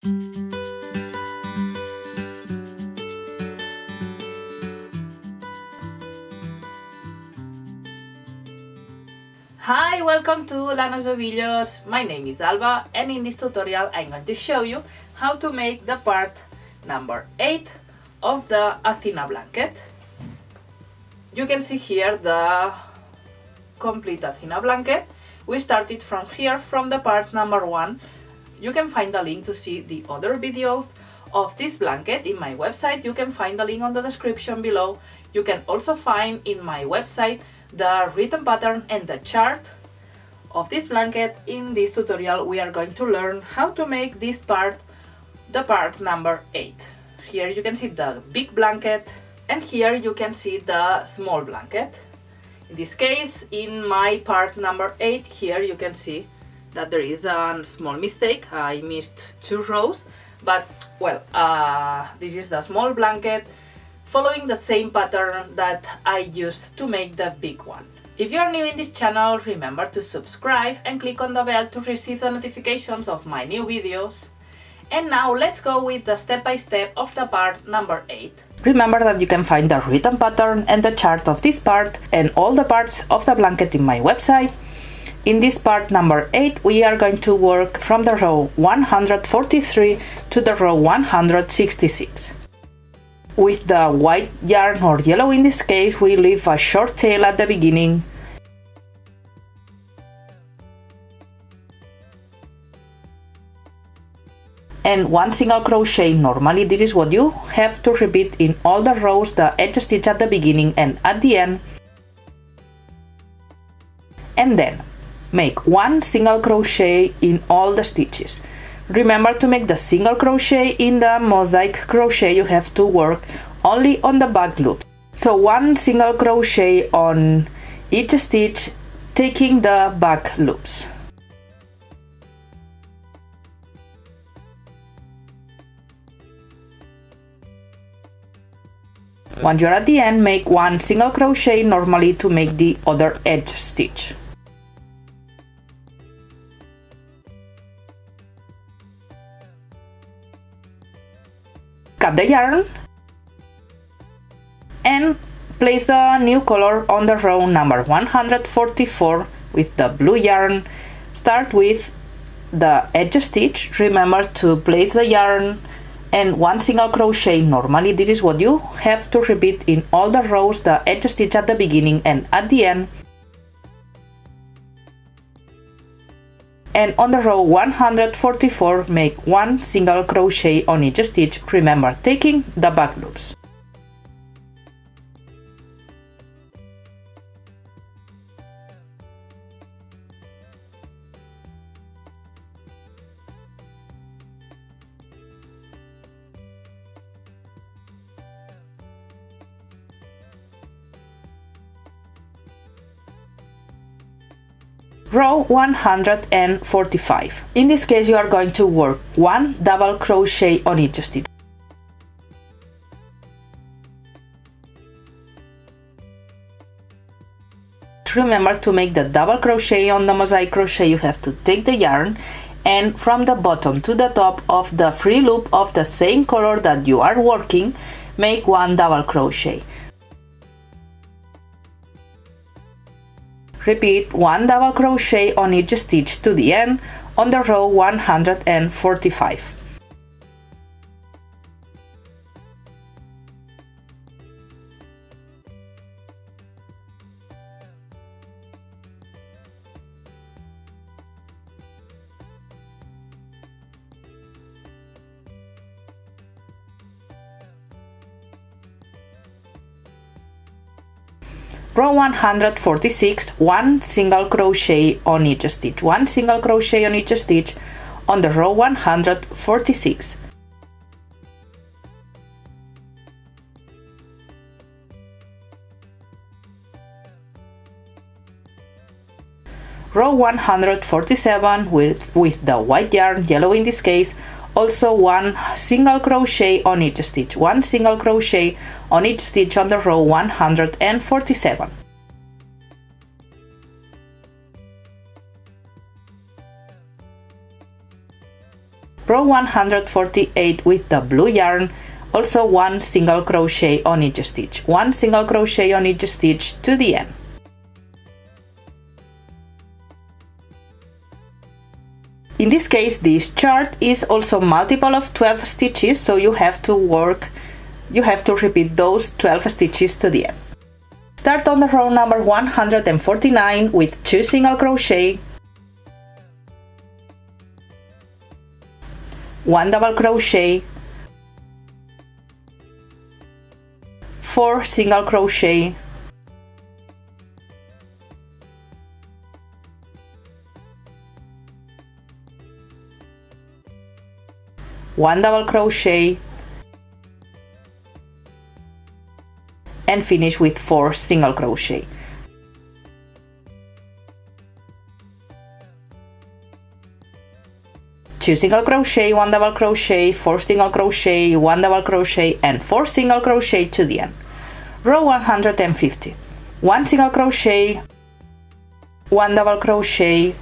Hi, welcome to Lanas y Ovillos. My name is Alba, and in this tutorial I'm going to show you how to make the part number 8 of the ATHENA blanket. You can see here the complete ATHENA blanket. We started from here, from the part number 1. You can find the link to see the other videos of this blanket in my website. You can find the link on the description below. You can also find in my website the written pattern and the chart of this blanket. In this tutorial we are going to learn how to make this part, the part number 8. Here you can see the big blanket, and here you can see the small blanket. In this case, in my part number 8, here you can see that there is a small mistake. I missed 2 rows, but well, this is the small blanket following the same pattern that I used to make the big one. If you are new in this channel, remember to subscribe and click on the bell to receive the notifications of my new videos. And now let's go with the step-by-step of the part number 8. Remember that you can find the written pattern and the chart of this part and all the parts of the blanket in my website. In this part number 8, we are going to work from the row 143 to the row 166. With the white yarn, or yellow in this case, we leave a short tail at the beginning. And 1 single crochet. Normally this is what you have to repeat in all the rows, the edge stitch at the beginning and at the end. And then make 1 single crochet in all the stitches. Remember, to make the single crochet in the Mosaic Crochet you have to work only on the back loop. So 1 single crochet on each stitch, taking the back loops. Once you're at the end, make 1 single crochet normally to make the other edge stitch. Cut the yarn and place the new color on the row number 144 with the blue yarn. Start with the edge stitch. Remember to place the yarn and 1 single crochet. Normally this is what you have to repeat in all the rows, the edge stitch at the beginning and at the end. And on the row 144, make 1 single crochet on each stitch, remember taking the back loops. Row 145. In this case you are going to work 1 double crochet on each stitch. Remember, to make the double crochet on the Mosaic Crochet you have to take the yarn and from the bottom to the top of the free loop of the same color that you are working, make 1 double crochet. Repeat 1 double crochet on each stitch to the end on the row 145. Row 146, 1 single crochet on each stitch, 1 single crochet on each stitch on the row 146. Row 147 with the white yarn, yellow in this case, also 1 single crochet on each stitch, 1 single crochet on each stitch on the row 147. Row 148 with the blue yarn, also 1 single crochet on each stitch, 1 single crochet on each stitch to the end. In this case, this chart is also multiple of 12 stitches, so you have to repeat those 12 stitches to the end. Start on the row number 149 with 2 single crochet, 1 double crochet, 4 single crochet, 1 double crochet, and finish with 4 single crochet. Two single crochet, 1 double crochet, 4 single crochet, 1 double crochet, and 4 single crochet to the end. Row 150. 1 single crochet, 1 double crochet,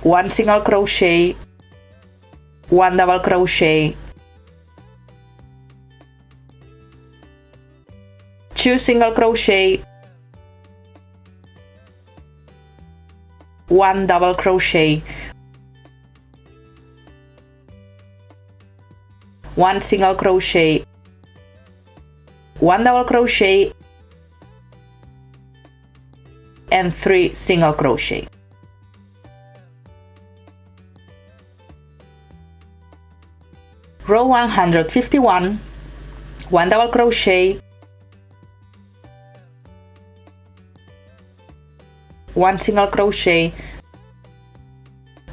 1 single crochet, 1 double crochet, 2 single crochet, 1 double crochet, 1 single crochet, 1 double crochet, and 3 single crochet. Row 151, 1 double crochet, 1 single crochet,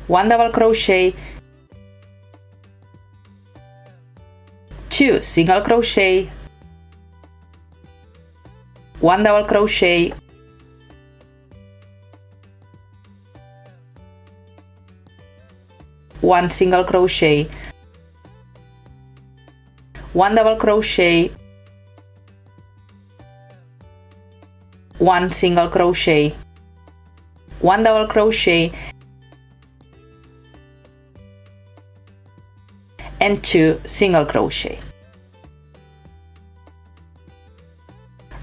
1 double crochet, 2 single crochet, 1 double crochet, 1 single crochet, 1 double crochet, 1 single crochet, 1 double crochet, and 2 single crochet.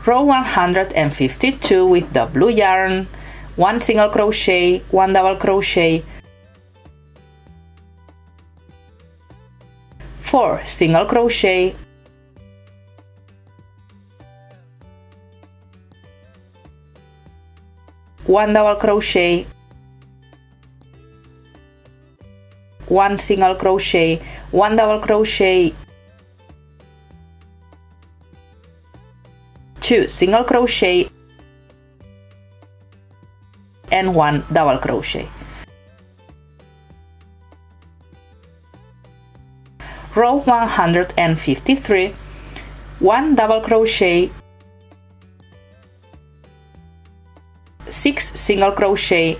Row 152 with the blue yarn, 1 single crochet, 1 double crochet, 4 single crochet, 1 double crochet, 1 single crochet, 1 double crochet, 2 single crochet, and 1 double crochet. Row 153, 1 double crochet, 6 single crochet,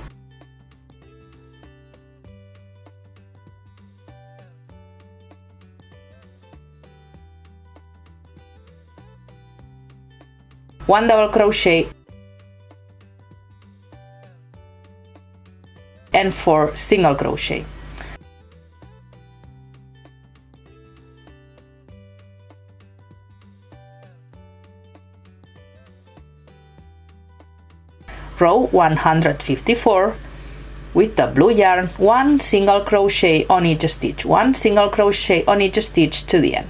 1 double crochet, and 4 single crochet. Row 154 with the blue yarn, 1 single crochet on each stitch, 1 single crochet on each stitch to the end.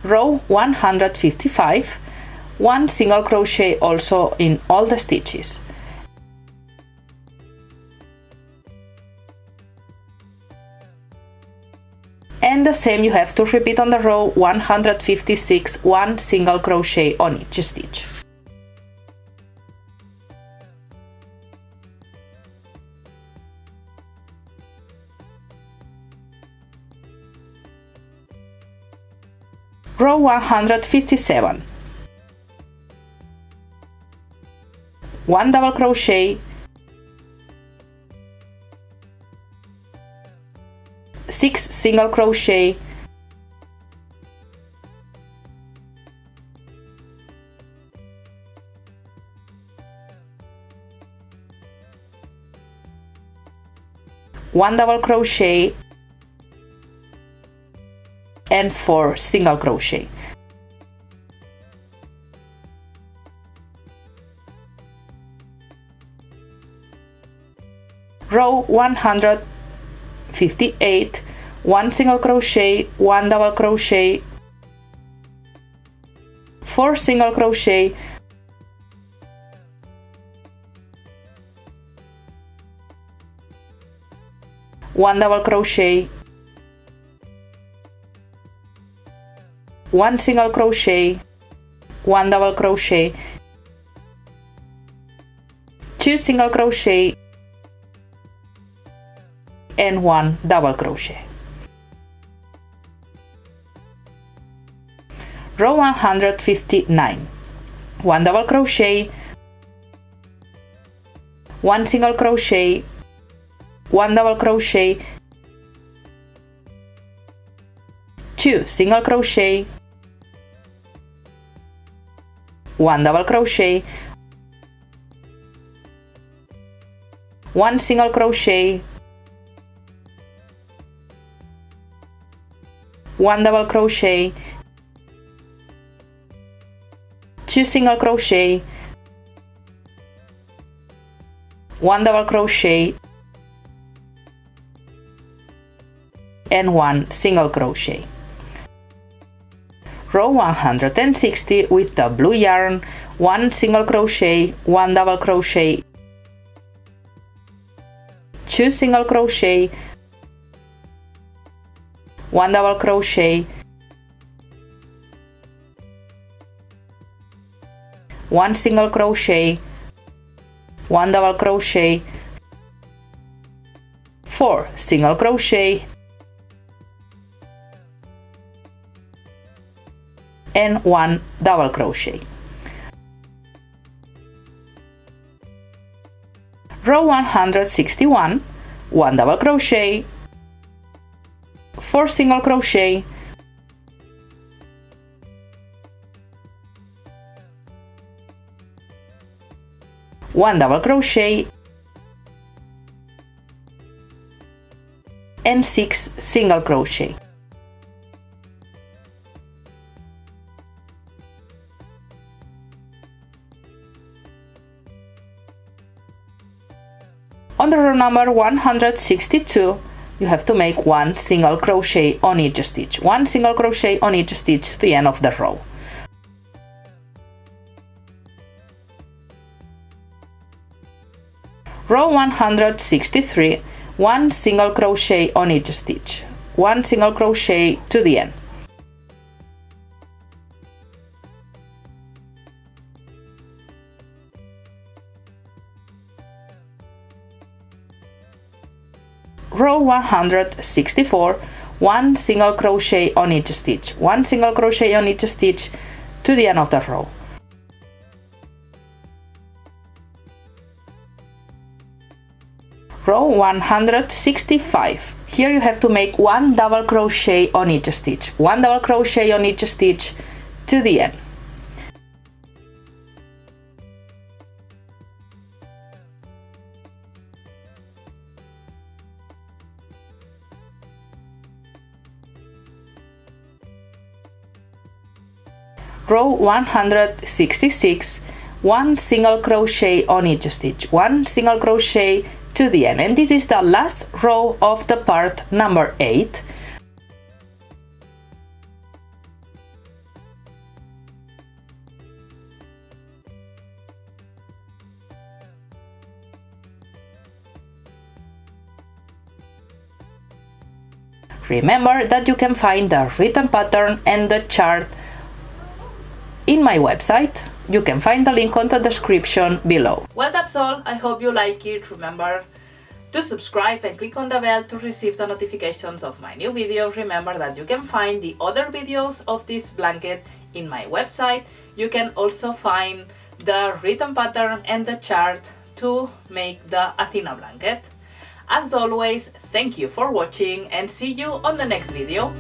Row 155, 1 single crochet also in all the stitches. And the same you have to repeat on the row 156, 1 single crochet on each stitch. Row 157, 1 double crochet, 6 single crochet, 1 double crochet and 4 single crochet. Row 158, 1 single crochet, 1 double crochet, 4 single crochet, 1 double crochet, 1 single crochet, 1 double crochet, 2 single crochet and 1 double crochet. Row 159, 1 double crochet, 1 single crochet, 1 double crochet, 2 single crochet, 1 double crochet, 1 single crochet, 1 double crochet, 2 single crochet, 1 double crochet and 1 single crochet. Row 160 with the blue yarn, 1 single crochet, 1 double crochet, 2 single crochet, 1 double crochet, 1 single crochet, 1 double crochet, 4 single crochet and 1 double crochet. Row 161, 1 double crochet, 4 single crochet, 1 double crochet and 6 single crochet. On the row number 162, you have to make 1 single crochet on each stitch, 1 single crochet on each stitch to the end of the row. Row 163, 1 single crochet on each stitch, 1 single crochet to the end. Row 164, 1 single crochet on each stitch, 1 single crochet on each stitch to the end of the row. Row 165. Here you have to make 1 double crochet on each stitch, 1 double crochet on each stitch to the end. Row 166, 1 single crochet on each stitch, 1 single crochet to the end, and this is the last row of the part number 8. Remember that you can find the written pattern and the chart in my website. You can find the link on the description below. Well, that's all. I hope you like it. Remember to subscribe and click on the bell to receive the notifications of my new videos. Remember that you can find the other videos of this blanket in my website. You can also find the written pattern and the chart to make the ATHENA blanket. As always, thank you for watching and see you on the next video.